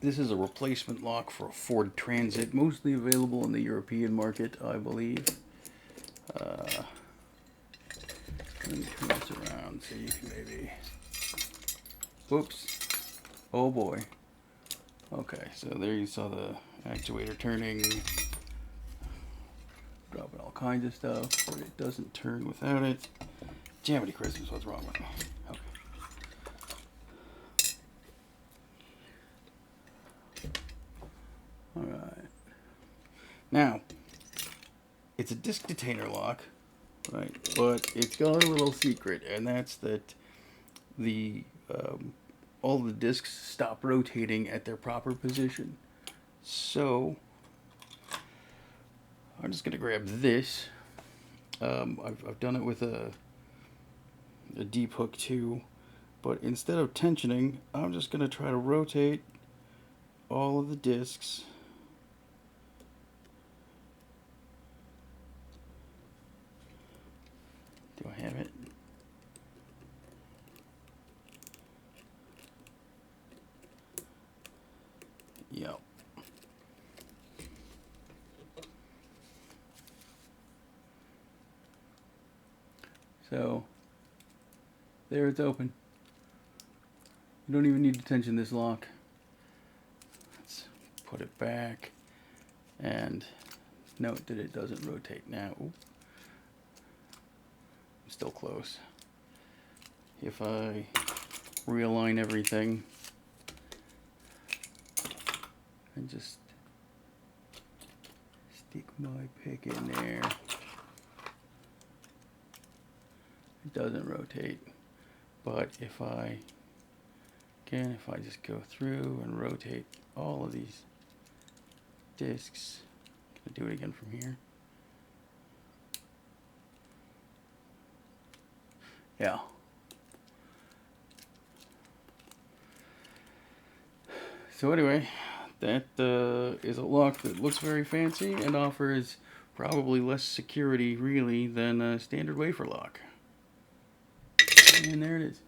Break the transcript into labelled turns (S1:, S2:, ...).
S1: This is a replacement lock for a Ford Transit, mostly available in the European market, I believe. Let me turn this around so you can maybe... Whoops. Oh boy. Okay, so there you saw the actuator turning, dropping all kinds of stuff, but it doesn't turn without it. Jamity Christmas, what's wrong with me? Okay. Alright. Now, it's a disc detainer lock, right? But it's got a little secret, and that's that the all the discs stop rotating at their proper position. So I'm just gonna grab this. I've done it with a deep hook too, but instead of tensioning, I'm just gonna try to rotate all of the discs. Do I have it? Yep. So there, it's open. You don't even need to tension this lock. Let's put it back and note that it doesn't rotate now. Ooh. I'm still close. If I realign everything and just stick my pick in there, it doesn't rotate. But if I just go through and rotate all of these discs, I'm gonna do it again from here. Yeah. So anyway, that is a lock that looks very fancy and offers probably less security, really, than a standard wafer lock. And there it is.